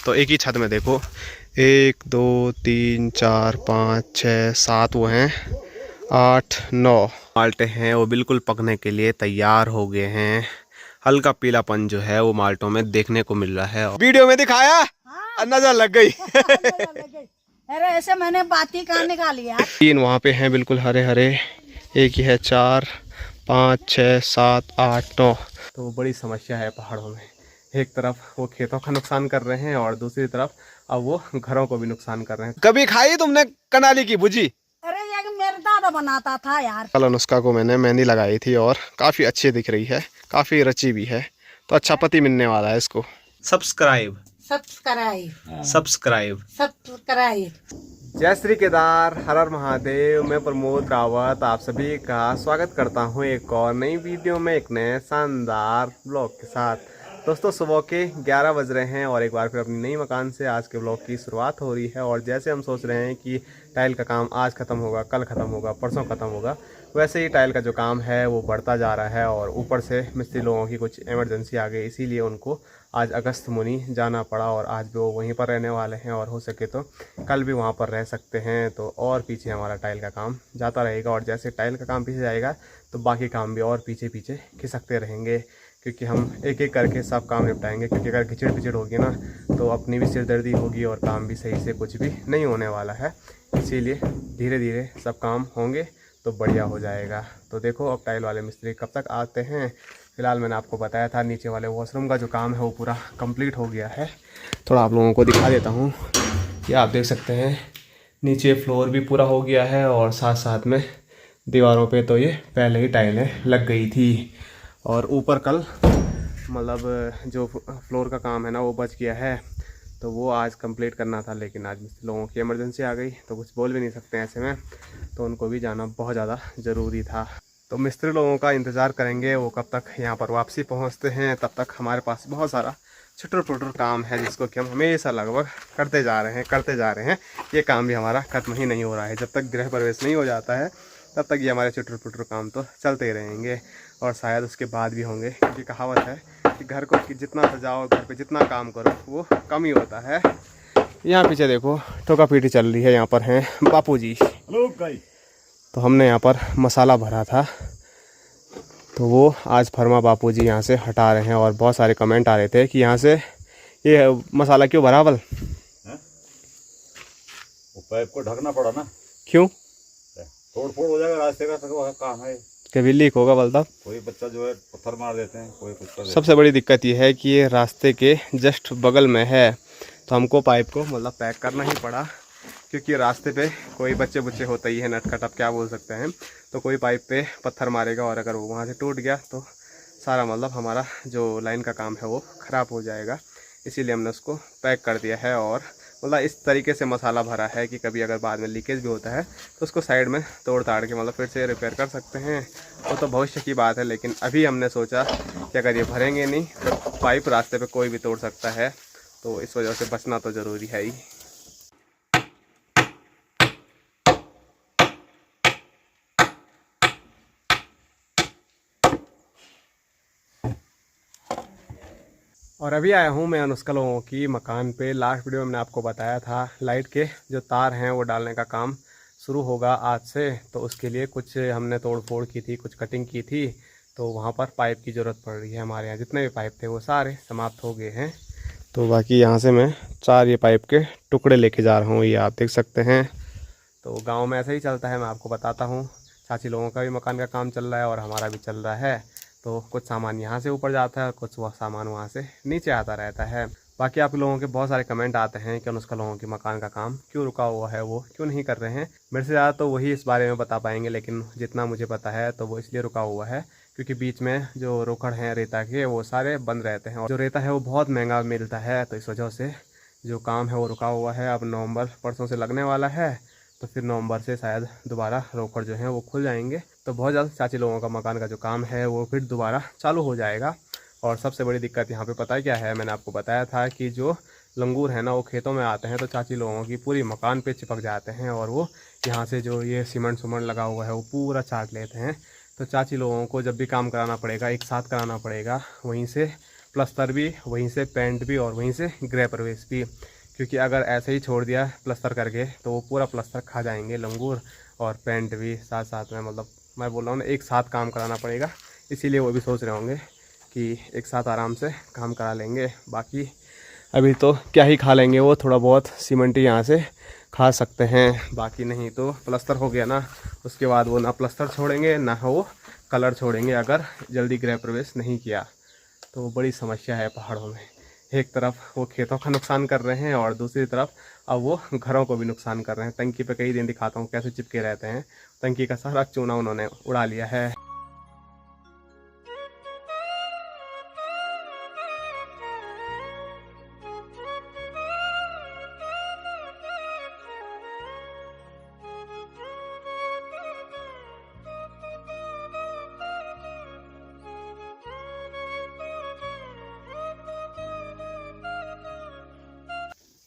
तो एक ही छत में देखो 1 2 3 4 5 6 7 वो हैं 8 9 माल्टे हैं, वो बिल्कुल पकने के लिए तैयार हो गए हैं। हल्का पीलापन जो है वो माल्टों में देखने को मिल रहा है। वीडियो में दिखाया। हाँ। नजर लग गई। अरे ऐसे मैंने बाती कहाँ निकाली यार। 3 वहाँ पे हैं बिल्कुल हरे हरे, एक ही है 4 5 6 7 8 9। तो बड़ी समस्या है पहाड़ों में, एक तरफ वो खेतों का नुकसान कर रहे हैं और दूसरी तरफ अब वो घरों को भी नुकसान कर रहे हैं। कभी खाई तुमने कनाली की भुजी? अरे ये मेरा दादा बनाता था यार। कल अनुष्का को मैंने मेहंदी लगाई थी और काफ़ी अच्छी दिख रही है, काफ़ी रची भी है, तो अच्छा पति मिलने वाला है इसको। Subscribe subscribe subscribe subscribe. जय श्री केदार, हर हर महादेव। मैं प्रमोद रावत आप सभी का स्वागत करता हूं एक और नई वीडियो में, एक नए शानदार ब्लॉग के साथ। दोस्तों सुबह के 11 बज रहे हैं और एक बार फिर अपनी नई मकान से आज के ब्लॉग की शुरुआत हो रही है। और जैसे हम सोच रहे हैं कि टाइल का काम आज ख़त्म होगा, कल ख़त्म होगा, परसों ख़त्म होगा, वैसे ही टाइल का जो काम है वो बढ़ता जा रहा है। और ऊपर से मिस्त्री लोगों की कुछ इमरजेंसी आ गई, इसीलिए उनको आज अगस्त मुनि जाना पड़ा और आज भी वो वहीं पर रहने वाले हैं और हो सके तो कल भी वहाँ पर रह सकते हैं। तो और पीछे हमारा टाइल का काम जाता रहेगा और जैसे टाइल का काम पीछे जाएगा तो बाकी काम भी और पीछे पीछे खिसकते रहेंगे, क्योंकि हम एक एक करके सब काम निपटाएंगे। क्योंकि अगर खिचड़ पिचड़ होगी ना तो अपनी भी सिरदर्दी होगी और काम भी सही से कुछ भी नहीं होने वाला है। इसीलिए धीरे धीरे सब काम होंगे तो बढ़िया हो जाएगा। तो देखो अब टाइल वाले मिस्त्री कब तक आते हैं। फ़िलहाल मैंने आपको बताया था नीचे वाले वॉशरूम का जो काम है वो पूरा कंप्लीट हो गया है। थोड़ा आप लोगों को दिखा देता हूँ, ये आप देख सकते हैं नीचे फ्लोर भी पूरा हो गया है और साथ साथ में दीवारों पे तो ये पहले ही टाइलें लग गई थी। और ऊपर कल मतलब जो फ्लोर का काम है ना वो बच गया है, तो वो आज कंप्लीट करना था, लेकिन आज लोगों की इमरजेंसी आ गई तो कुछ बोल भी नहीं सकते ऐसे में, तो उनको भी जाना बहुत ज़्यादा ज़रूरी था। तो मिस्त्री लोगों का इंतज़ार करेंगे वो कब तक यहाँ पर वापसी पहुँचते हैं। तब तक हमारे पास बहुत सारा छुटर पुटर काम है जिसको कि हम हमेशा लगभग करते जा रहे हैं। ये काम भी हमारा ख़त्म ही नहीं हो रहा है। जब तक गृह प्रवेश नहीं हो जाता है तब तक ये हमारे छुटर पुटर काम तो चलते ही रहेंगे और शायद उसके बाद भी होंगे, क्योंकि कहावत है कि घर को कि जितना सजाओ, घर पे जितना काम करो वो कम ही होता है। यहाँ पीछे देखो ठोका पीटी चल रही है, यहाँ पर हैं बापू जी। तो हमने यहाँ पर मसाला भरा था तो वो आज फरमा बापू जी यहाँ से हटा रहे हैं और बहुत सारे कमेंट आ रहे थे कि यहाँ से ये मसाला क्यों भरा बल? वो पाइप को ढकना पड़ा ना। क्यों? तोड़ फोड़ हो जाएगा, रास्ते का काम है। कभी लीक होगा बल? तब कोई बच्चा जो है पत्थर मार देते हैं, कोई कुछ कर देते हैं। सबसे बड़ी दिक्कत ये है कि ये रास्ते के जस्ट बगल में है, तो हमको पाइप को मतलब पैक करना ही पड़ा, क्योंकि रास्ते पे कोई बच्चे बुच्चे होते ही है, नटखट आप क्या बोल सकते हैं। तो कोई पाइप पे पत्थर मारेगा और अगर वो वहाँ से टूट गया तो सारा मतलब हमारा जो लाइन का काम है वो ख़राब हो जाएगा। इसीलिए हमने उसको पैक कर दिया है और मतलब इस तरीके से मसाला भरा है कि कभी अगर बाद में लीकेज भी होता है तो उसको साइड में तोड़ ताड़ के मतलब फिर से रिपेयर कर सकते हैं। वो तो भविष्य की बात है, लेकिन अभी हमने सोचा कि अगर ये भरेंगे नहीं तो पाइप रास्ते पे कोई भी तोड़ सकता है, तो इस वजह से बचना तो ज़रूरी है ही। और अभी आया हूँ मैं अनुष्का लोगों की मकान पे। लास्ट वीडियो में मैंने आपको बताया था लाइट के जो तार हैं वो डालने का काम शुरू होगा आज से, तो उसके लिए कुछ हमने तोड़ फोड़ की थी, कुछ कटिंग की थी, तो वहाँ पर पाइप की ज़रूरत पड़ रही है। हमारे यहाँ जितने भी पाइप थे वो सारे समाप्त हो गए हैं, तो बाकी यहाँ से मैं 4 ये पाइप के टुकड़े लेके जा रहा हूँ, ये आप देख सकते हैं। तो गाँव में ऐसा ही चलता है, मैं आपको बताता हूँ। चाची लोगों का भी मकान का काम चल रहा है और हमारा भी चल रहा है, तो कुछ सामान यहाँ से ऊपर जाता है और कुछ वह सामान वहाँ से नीचे आता रहता है। बाकी आप लोगों के बहुत सारे कमेंट आते हैं कि अनुष्का लोगों के मकान का काम क्यों रुका हुआ है, वो क्यों नहीं कर रहे हैं। मेरे से ज़्यादा तो वही इस बारे में बता पाएंगे, लेकिन जितना मुझे पता है तो वो इसलिए रुका हुआ है क्योंकि बीच में जो रोकड़ हैं रेता के वो सारे बंद रहते हैं और जो रेता है वो बहुत महंगा मिलता है, तो इस वजह से जो काम है वो रुका हुआ है। अब नवंबर परसों से लगने वाला है, तो फिर नवंबर से शायद दोबारा रोकड़ जो हैं वो खुल जाएंगे, तो बहुत जल्द चाची लोगों का मकान का जो काम है वो फिर दोबारा चालू हो जाएगा। और सबसे बड़ी दिक्कत यहाँ पे पता है क्या है, मैंने आपको बताया था कि जो लंगूर है ना वो खेतों में आते हैं तो चाची लोगों की पूरी मकान पे चिपक जाते हैं और वो यहाँ से जो ये सीमेंट लगा हुआ है वो पूरा चाट लेते हैं। तो चाची लोगों को जब भी काम कराना पड़ेगा एक साथ कराना पड़ेगा, वहीं से प्लस्तर भी वहीं से, पेंट भी और वहीं से गृह प्रवेश भी। क्योंकि अगर ऐसे ही छोड़ दिया प्लस्तर करके तो वो पूरा प्लस्तर खा जाएंगे लंगूर, और पेंट भी साथ साथ में, मतलब मैं बोल रहा हूँ ना, एक साथ काम कराना पड़ेगा। इसीलिए वो भी सोच रहे होंगे कि एक साथ आराम से काम करा लेंगे। बाकी अभी तो क्या ही खा लेंगे, वो थोड़ा बहुत सीमेंट यहाँ से खा सकते हैं, बाकी नहीं तो प्लस्तर हो गया ना, उसके बाद वो ना प्लस्तर छोड़ेंगे ना वो कलर छोड़ेंगे, अगर जल्दी गृह प्रवेश नहीं किया तो बड़ी समस्या है पहाड़ों में। एक तरफ वो खेतों का नुकसान कर रहे हैं और दूसरी तरफ अब वो घरों को भी नुकसान कर रहे हैं। टंकी पे कई दिन दिखाता हूँ कैसे चिपके रहते हैं, टंकी का सारा चूना उन्होंने उड़ा लिया है।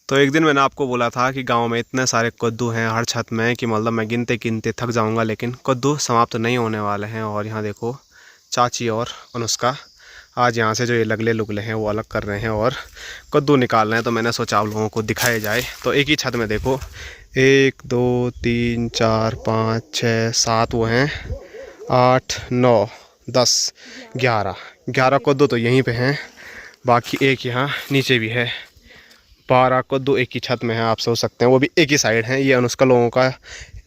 तो एक दिन मैंने आपको बोला था कि गांव में इतने सारे कद्दू हैं हर छत में कि मतलब मैं गिनते गिनते थक जाऊंगा, लेकिन कद्दू समाप्त नहीं होने वाले हैं। और यहाँ देखो चाची और अनुष्का आज यहाँ से जो ये लगले लुगले हैं वो अलग कर रहे हैं और कद्दू निकाल रहे हैं। तो मैंने सोचा आप लोगों को दिखाया जाए। तो एक ही छत में देखो 1 2 3 4 5 6 7 वो हैं, 8 9 10 11 कद्दू तो यहीं पे हैं, बाकी एक यहाँ नीचे भी है। 12 कद्दू एक ही छत में है, आप सोच सकते हैं, वो भी एक ही साइड है। ये अनुष्का लोगों का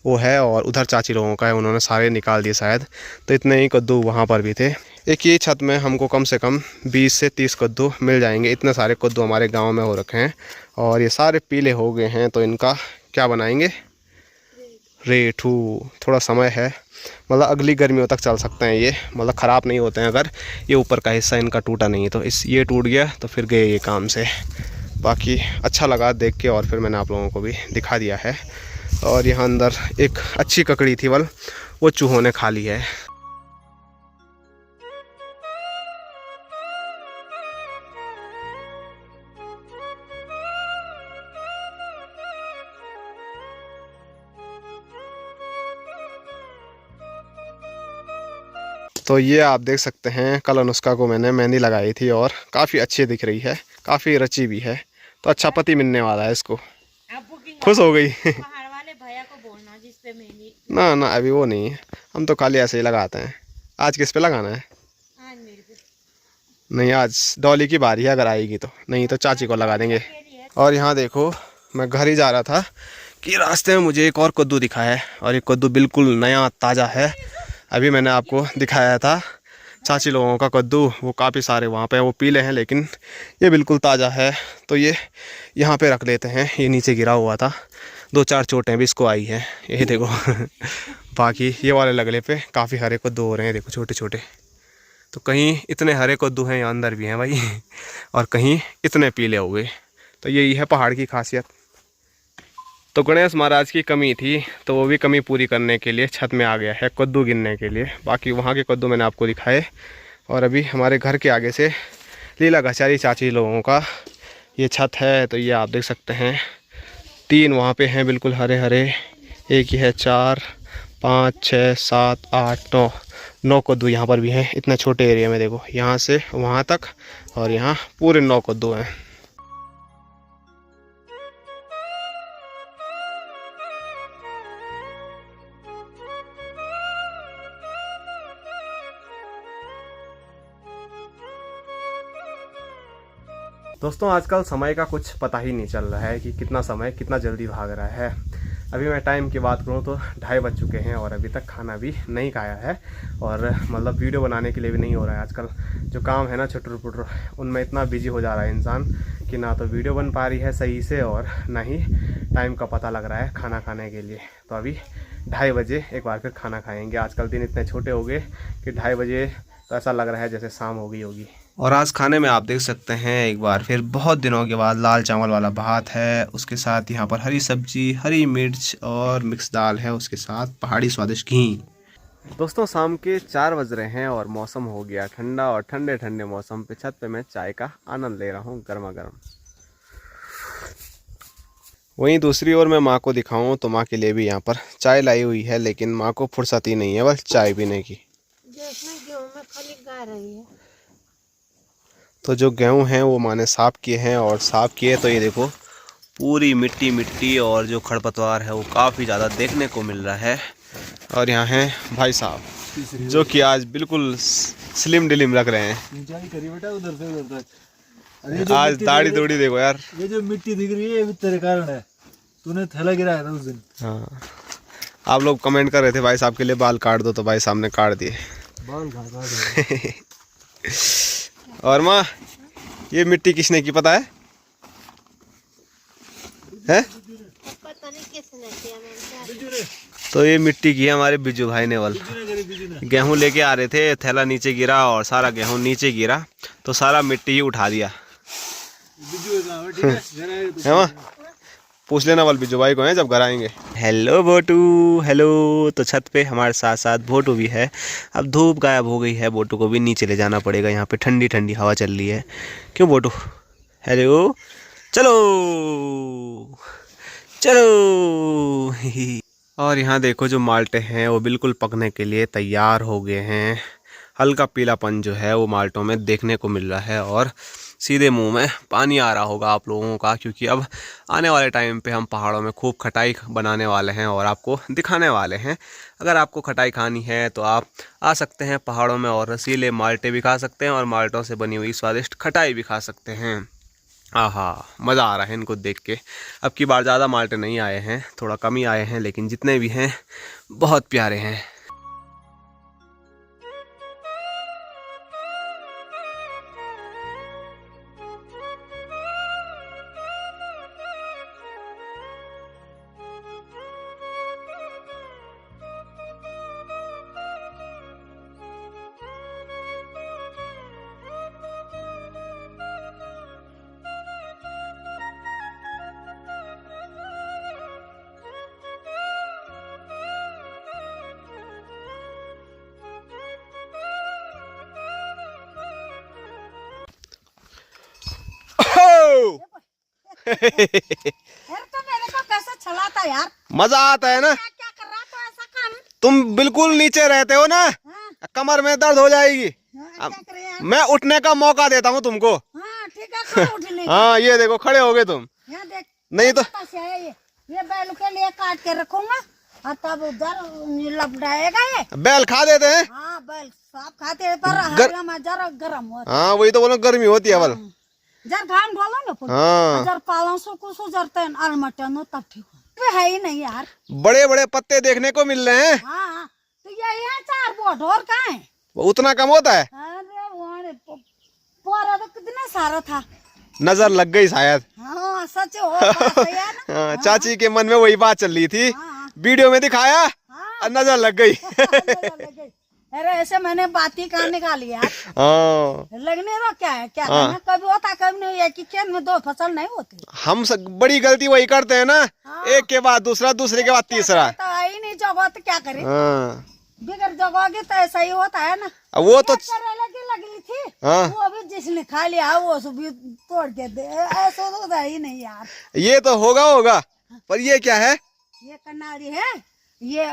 वो है और उधर चाची लोगों का है, उन्होंने सारे निकाल दिए शायद। तो इतने ही कद्दू वहाँ पर भी थे। एक ही छत में हमको कम से कम 20 से 30 कद्दू मिल जाएंगे। इतने सारे कद्दू हमारे गांव में हो रखे हैं और ये सारे पीले हो गए हैं। तो इनका क्या बनाएंगे, रेठू। थोड़ा समय है, मतलब अगली गर्मियों तक चल सकते हैं ये, मतलब ख़राब नहीं होते हैं अगर ये ऊपर का हिस्सा इनका टूटा नहीं तो। ये टूट गया तो फिर गए ये काम से। बाकी अच्छा लगा देख के और फिर मैंने आप लोगों को भी दिखा दिया है। और यहाँ अंदर एक अच्छी ककड़ी थी बल, वो चूहों ने खा ली है। तो ये आप देख सकते हैं, कल अनुष्का को मैंने मेहंदी लगाई थी और काफ़ी अच्छी दिख रही है, काफ़ी रची भी है। तो अच्छा पति मिलने वाला है इसको, खुश हो गई। पहाड़ वाले भैया को बोलना जिस पे मेहंदी। ना ना अभी वो नहीं है, हम तो खाली ऐसे ही लगाते हैं। आज किस पे लगाना है? आज मेरे पे नहीं, आज डॉली की बारी है, अगर आएगी तो, नहीं तो चाची को लगा देंगे। और यहाँ देखो मैं घर ही जा रहा था कि रास्ते में मुझे एक और कद्दू दिखा है और ये कद्दू बिल्कुल नया ताज़ा है। अभी मैंने आपको दिखाया था चाची लोगों का कद्दू, वो काफ़ी सारे वहाँ पे वो पीले हैं, लेकिन ये बिल्कुल ताज़ा है। तो ये यहाँ पे रख लेते हैं, ये नीचे गिरा हुआ था, 2-4 चोटें भी इसको आई हैं, ये देखो। बाकी ये वाले लगले पे काफ़ी हरे कद्दू हो रहे हैं, देखो छोटे छोटे। तो कहीं इतने हरे कद्दू हैं यहाँ अंदर भी हैं भाई, और कहीं इतने पीले हुए। तो यही है पहाड़ की खासियत। तो गणेश महाराज की कमी थी, तो वो भी कमी पूरी करने के लिए छत में आ गया है कद्दू गिनने के लिए। बाकी वहाँ के कद्दू मैंने आपको दिखाए। और अभी हमारे घर के आगे से लीला घचारी चाची लोगों का ये छत है। तो ये आप देख सकते हैं 3 वहाँ पे हैं बिल्कुल हरे हरे, एक ही है 4 5 6 7 8 9 कद्दू यहाँ पर भी हैं। इतने छोटे एरिया में देखो, यहाँ से वहाँ तक और यहाँ पूरे 9 कद्दू हैं। दोस्तों आजकल समय का कुछ पता ही नहीं चल रहा है कि कितना समय कितना जल्दी भाग रहा है। अभी मैं टाइम की बात करूं तो 2:30 बज चुके हैं और अभी तक खाना भी नहीं खाया है। और मतलब वीडियो बनाने के लिए भी नहीं हो रहा है। आजकल जो काम है ना छुटर पुटर, उनमें इतना बिजी हो जा रहा है इंसान कि ना तो वीडियो बन पा रही है सही से और ना ही टाइम का पता लग रहा है खाना खाने के लिए। तो अभी 2:30 बजे एक बार फिर खाना खाएँगे। आजकल दिन इतने छोटे हो गए कि 2:30 बजे तो ऐसा लग रहा है जैसे शाम हो गई होगी। और आज खाने में आप देख सकते हैं एक बार फिर बहुत दिनों के बाद लाल चावल वाला भात है, उसके साथ यहाँ पर हरी सब्जी, हरी मिर्च और मिक्स दाल है, उसके साथ पहाड़ी स्वादिष्ट घी। दोस्तों शाम के 4 बज रहे हैं और मौसम हो गया ठंडा और ठंडे ठंडे मौसम पे छत पे मैं चाय का आनंद ले रहा हूँ गर्मा गर्म। वहीं दूसरी ओर मैं माँ को दिखाऊं तो माँ के लिए भी यहाँ पर चाय लाई हुई है, लेकिन माँ को फुर्सत ही नहीं है बस चाय पीने की। तो जो गेहूं हैं वो माने साफ़ किए हैं, और साफ़ किए तो ये देखो पूरी मिट्टी मिट्टी और जो खरपतवार है वो काफ़ी ज़्यादा देखने को मिल रहा है। और यहाँ हैं भाई साहब जो कि आज बिल्कुल स्लिम डिलिम लग रहे हैं। बेटा उधर से उधर तक। आज दाढ़ी दूढ़ी देखो यार। ये जो मिट्टी दिख रही है ये भी तेरे कारण है, तूने थैला गिराया था उस दिन। हाँ, आप लोग कमेंट कर रहे थे भाई साहब के लिए बाल काट दो, तो भाई साहब ने काट दिए। बाल काट और माँ ये मिट्टी किसने की पता है? हैं? पता नहीं किसने किया। तो ये मिट्टी की है हमारे बिजू भाई ने वाल। गेहूं लेके आ रहे थे, थैला नीचे गिरा और सारा गेहूं नीचे गिरा, तो सारा मिट्टी ही उठा दिया। है माँ? पूछ लेना वाल बिजू भाई को है जब घर आएंगे। हेलो बोटू, हेलो। तो छत पे हमारे साथ साथ बोटू भी है। अब धूप गायब हो गई है, बोटू को भी नीचे ले जाना पड़ेगा। यहाँ पे ठंडी ठंडी हवा चल रही है। क्यों बोटू? हेलो, चलो चलो। और यहाँ देखो जो माल्टे हैं वो बिल्कुल पकने के लिए तैयार हो गए हैं। हल्का पीलापन जो है वो माल्टों में देखने को मिल रहा है, और सीधे मुंह में पानी आ रहा होगा आप लोगों का, क्योंकि अब आने वाले टाइम पे हम पहाड़ों में खूब खटाई बनाने वाले हैं और आपको दिखाने वाले हैं। अगर आपको खटाई खानी है तो आप आ सकते हैं पहाड़ों में, और रसीले माल्टे भी खा सकते हैं और माल्टों से बनी हुई स्वादिष्ट खटाई भी खा सकते हैं। आहा, मज़ा आ रहा है इनको देख के। अब की बार ज़्यादा माल्टे नहीं आए हैं, थोड़ा कम ही आए हैं, लेकिन जितने भी हैं बहुत प्यारे हैं। यार तो मेरे को कैसे चलाता यार? मजा आता है ना? क्या कर रहा तो ऐसा काम? तुम बिल्कुल नीचे रहते हो ना, हाँ, कमर में दर्द हो जाएगी। क्या करे यार? मैं उठने का मौका देता हूँ तुमको। हाँ ठीक है, खड़े उठने का। हाँ ये देखो खड़े हो गए तुम। यहाँ देख, नहीं तो पास है ये बैल के लिए काट के रखूंगा और तब उधर लपटाएगा ये। बैल खा देते हैं। हाँ बैल साफ खाते हैं, पर हरिया में जरा गर्म होता हाँ वही तो बोलो, गर्मी होती है बल। है। जर घाम डालो ना पुल, हाँ जर पालन सो कुछ जरते हैं अलमटनो तब ठीक हो। है ही नहीं यार। बड़े बड़े पत्ते देखने को मिल रहे हैं। हाँ हाँ, तो ये है 4 बोट और कहाँ है? वो उतना कम होता है। अरे वहाँ पोरा तो कितना सारा था। नजर लग गई शायद। हाँ सच हो सही है ना? हाँ, चाची के मन में वही बात चल रही थी। हाँ, वीडियो में दिखाया हाँ, और नजर लग गई। नजर लग गई। अरे ऐसे मैंने बात ही कहाँ निकाली यार। हाँ लगने दो, क्या है क्या हाँ। करना? कभी होता कभी नहीं, एक ही खेत में 2 फसल नहीं होती। हम बड़ी गलती वही करते हैं ना, हाँ। एक के बाद दूसरा, दूसरे के बाद तीसरा। तो आई नहीं जगह तो क्या करे? हाँ बिगर जगह तो ऐसा ही होता है ना। अब वो तो करेला की लगी थी, हाँ वो भी जिसने खा लिया वो सब भी तोड़ के दे। ऐसा तो होता ही नहीं यार। ये तो होगा, पर ये क्या है? ये कनारी है, ये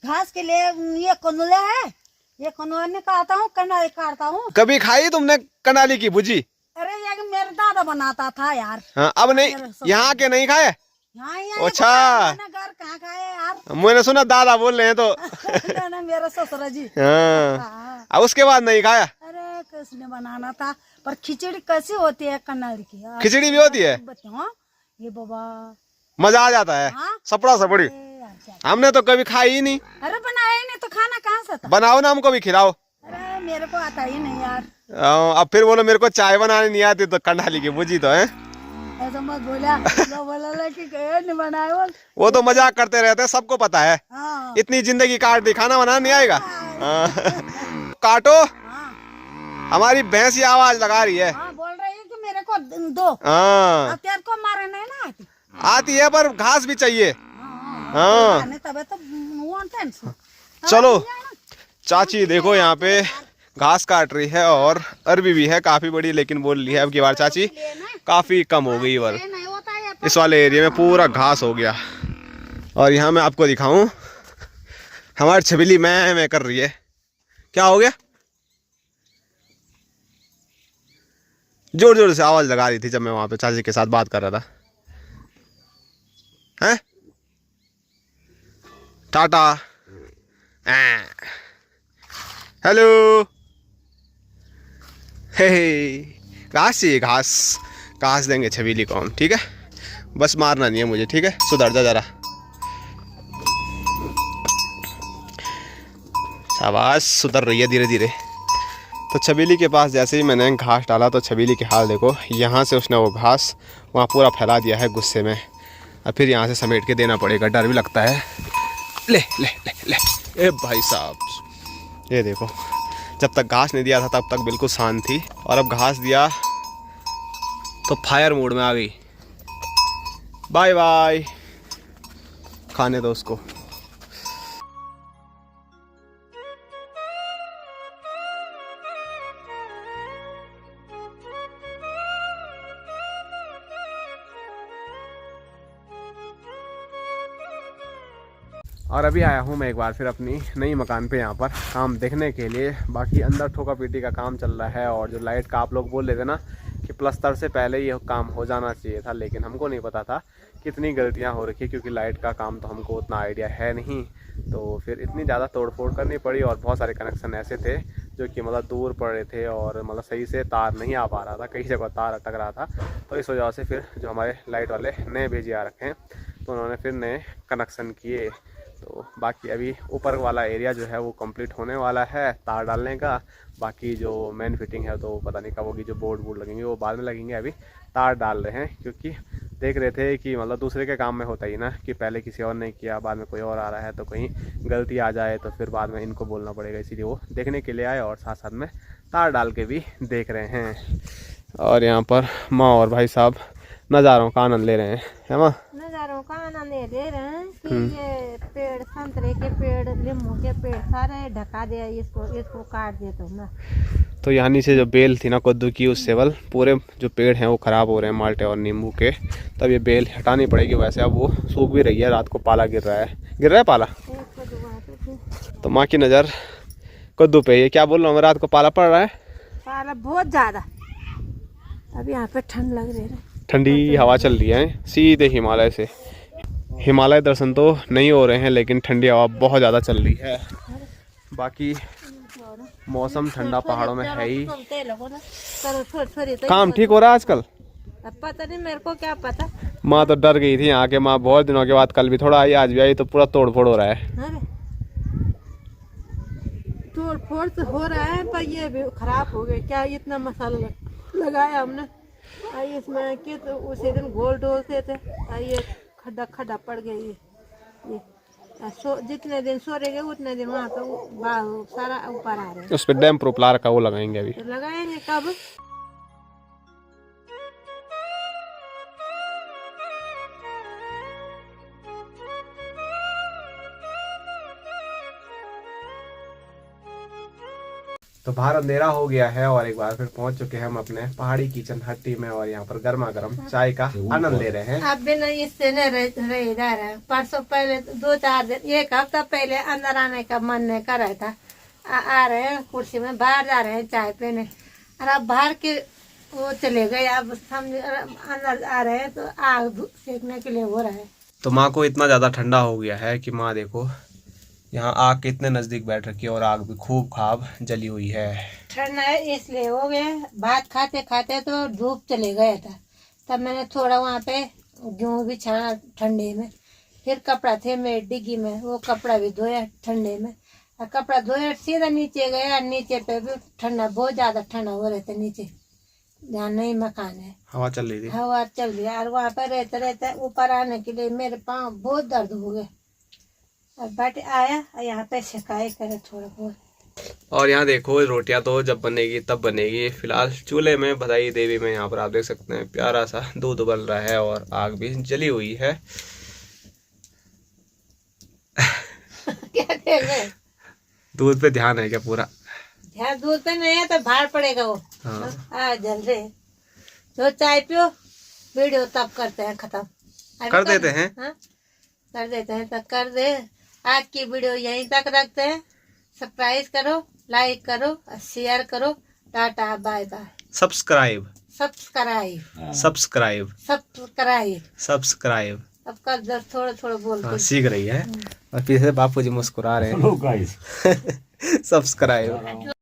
घास के लिए ये कनुले है। ये कनुले निकालता हूँ, कनारी काटता हूँ। कभी खाई तुमने कनाली की भुजी? अरे ये मेरा दादा बनाता था यार। हाँ, अब नहीं, यहाँ के नहीं खाए। यहाँ अच्छा। मैंने घर कहाँ खाए यार? मैंने सुना दादा बोल रहे हैं तो। ना मेरा ससुर जी। हाँ, हाँ। अब उसके बाद नहीं खाया। अरे किसने बनाना था? पर खिचड़ी कैसी होती है कनारी की? खिचड़ी भी होती है? हाँ, ये बाबा मजा आ जाता है। हाँ? सपड़ा सपड़ी हमने तो कभी खाई ही नहीं। अरे बनाया ही नहीं तो खाना कहाँ से था? बनाओ ना, हमको भी खिलाओ। अरे मेरे को आता ही नहीं यार। अब फिर बोलो मेरे को चाय बनाने नहीं आती, तो कनाली की भुजी तो है। ऐसा मत बोला, बोला कि नहीं बनाए बोल। वो तो मजाक करते रहते हैं, सबको पता है। हाँ इतनी जिंदगी काट दी, खाना बनाना नहीं आएगा। हाँ। काटो, हाँ हमारी भैंस ये आवाज लगा रही है। हाँ, बोल रही है कि मेरे को दो। हाँ अब तेरे को मारे नहीं ना आती। आती है, पर घास भी चाहिए। हाँ हाँ तबे तो चलो, चाची देखो यहाँ पे घास काट रही है, और अरबी भी है काफी बड़ी, लेकिन बोल रही है अब की बार चाची काफी कम हो गई। बार नहीं होता है। इस वाले एरिया में पूरा घास हो गया। और यहाँ मैं आपको दिखाऊं, हमारी छबीली मैं कर रही है। क्या हो गया? जोर जोर से आवाज लगा रही थी जब मैं वहां पे चाची के साथ बात कर रहा था। हैं? टाटा। हेलो। हे घास चाहिए, घास। घास देंगे छबीली को हम, ठीक है। बस मारना नहीं है मुझे, ठीक है। सुधर जा जरा। शाबाश, सुधर रही है धीरे धीरे। तो छबीली के पास जैसे ही मैंने घास डाला तो छबीली की हाल देखो। यहाँ से उसने वो घास वहाँ पूरा फैला दिया है गुस्से में। अब फिर यहाँ से समेट के देना पड़ेगा, डर भी लगता है। ले ले ले ले, ए भाई साहब, ये देखो। जब तक घास नहीं दिया था तब तक बिल्कुल शांत थी, और अब घास दिया तो फायर मोड में आ गई। बाय बाय, खाने दो उसको। और अभी आया हूँ मैं एक बार फिर अपनी नई मकान पे यहाँ पर काम देखने के लिए। बाकी अंदर ठोका पीटी का काम चल रहा है, और जो लाइट का आप लोग बोल रहे थे ना कि प्लस्तर से पहले ये काम हो जाना चाहिए था, लेकिन हमको नहीं पता था कितनी गलतियाँ हो रखी, क्योंकि लाइट का काम तो हमको उतना आइडिया है नहीं। तो फिर इतनी ज़्यादा तोड़फोड़ करनी पड़ी, और बहुत सारे कनेक्शन ऐसे थे जो कि मतलब दूर पड़ रहे थे, और मतलब सही से तार नहीं आ पा रहा था, कई जगह तार अटक रहा था। तो इस वजह से फिर जो हमारे लाइट वाले नए भेजे आ रखे हैं, तो उन्होंने फिर नए कनेक्शन किए। तो बाकी अभी ऊपर वाला एरिया जो है वो कंप्लीट होने वाला है तार डालने का। बाकी जो मेन फिटिंग है तो पता नहीं कब होगी, जो बोर्ड लगेंगे वो बाद में लगेंगे। अभी तार डाल रहे हैं, क्योंकि देख रहे थे कि मतलब दूसरे के काम में होता ही ना कि पहले किसी और ने किया, बाद में कोई और आ रहा है तो कहीं गलती आ जाए तो फिर बाद में इनको बोलना पड़ेगा। इसीलिए वो देखने के लिए आए, और साथ साथ में तार डाल के भी देख रहे हैं। और यहाँ पर माँ और भाई साहब नज़ारों का आनंद ले रहे हैं, है माँ? नज़ारों का आनंद ले रहे हैं कि ये पेड़, संतरे के पेड़, नींबू के पेड़ सारे ढका दे, इसको काट दे तो ना। तो यहाँ नीचे जो बेल थी ना कद्दू की, उससे बल पूरे जो पेड़ हैं वो ख़राब हो रहे हैं, माल्टे और नींबू के। तब ये बेल हटानी पड़ेगी। वैसे अब वो सूख भी रही है, रात को पाला गिर रहा है पाला। तो माँ की नज़र कद्दू पे, ये क्या बोल रहा हूँ मैं, रात को पाला पड़ रहा है। पाला बहुत ज़्यादा। अब यहाँ पे ठंड लग रही है, ठंडी हवा चल रही है सीधे हिमालय से। हिमालय दर्शन तो नहीं हो रहे हैं, लेकिन ठंडी हवा बहुत ज़्यादा चल रही है। बाकी मौसम ठंडा पहाड़ों में है ही। काम ठीक हो रहा है आजकल? अब पता नहीं, मेरे को क्या पता। माँ तो डर गई थी यहाँ के। माँ बहुत दिनों के बाद कल भी थोड़ा आई, आज भी आई, तो पूरा तोड़ फोड़ हो रहा है। तोड़ फोड़ तो हो रहा है, पर ये भी खराब हो गए। क्या इतना मसाला लगाया हमने, इसमें कि तो उसी दिन गोल डोलते थे, ये खड्डा खड्डा पड़ गया। ये जितने दिन सो रहेंगे उतने दिन वहाँ पे सारा ऊपर आ रहे हैं। उस पर डैम प्रूफ ला रखा, वो लगाएंगे अभी। तो लगाएंगे कब? तो बाहर अंधेरा हो गया है, और एक बार फिर पहुंच चुके हैं हम अपने पहाड़ी किचन हट्टी में, और यहाँ पर गर्मा गर्म चाय का आनंद ले रहे हैं। अब बिना इससे नहीं रह रहा है। परसों पहले 2-4 दिन, 1 हफ्ता पहले अंदर आने का मन नहीं कर रहा था। आ रहे हैं कुर्सी में, बाहर जा रहे हैं चाय पीने, और अब बाहर के वो चले गए। अब समझ अंदर आ रहे हैं तो आग सेकने के लिए हो रहा है। तो माँ को इतना ज़्यादा ठंडा हो गया है कि माँ देखो यहाँ आग के इतने नज़दीक बैठ रखी है, और आग भी खूब खाब जली हुई है। ठंडा है इसलिए हो गया। भात खाते खाते तो धूप चले गया था, तब मैंने थोड़ा वहाँ पे गेहूँ भी छाना ठंडे में। फिर कपड़ा थे मेरे डिग्गी में, वो कपड़ा भी धोया ठंडे में, और कपड़ा धोया सीधा नीचे गया। नीचे पे भी ठंडा, बहुत ज्यादा ठंडा हो रहे थे नीचे, जहाँ नई मकान है। हवा चल रही थी, हवा चल रही है, और वहाँ पर रहते रहते ऊपर आने के लिए मेरे पाँव बहुत दर्द हो गए। और बैठ आया, यहाँ पे सिकाई करे थोड़ा बहुत। और यहाँ देखो रोटियां तो जब बनेगी तब बनेगी। फिलहाल चूल्हे में बधाई देवी में यहाँ पर आप देख सकते हैं प्यारा सा दूध उबल रहा है, और आग भी जली हुई है। क्या देख रहे? दूध पे ध्यान है क्या पूरा? ध्यान दूध पे नहीं है तो भार पड़ेगा वो। हाँ जल रहे। तो चाय पियो, वीडियो तब करते हैं खत्म। कर देते हैं। हाँ कर देते हैं, तब कर दे। आज की वीडियो यहीं तक रखते हैं। सब्सक्राइब करो, लाइक करो, शेयर करो। Tata bye bye. Subscribe subscribe subscribe subscribe subscribe. अब कल थोड़ा थोड़ा बोल हाँ, सीख रही है। और पीछे बापू जी मुस्कुरा रहे हैं। Hello guys. सब्सक्राइब।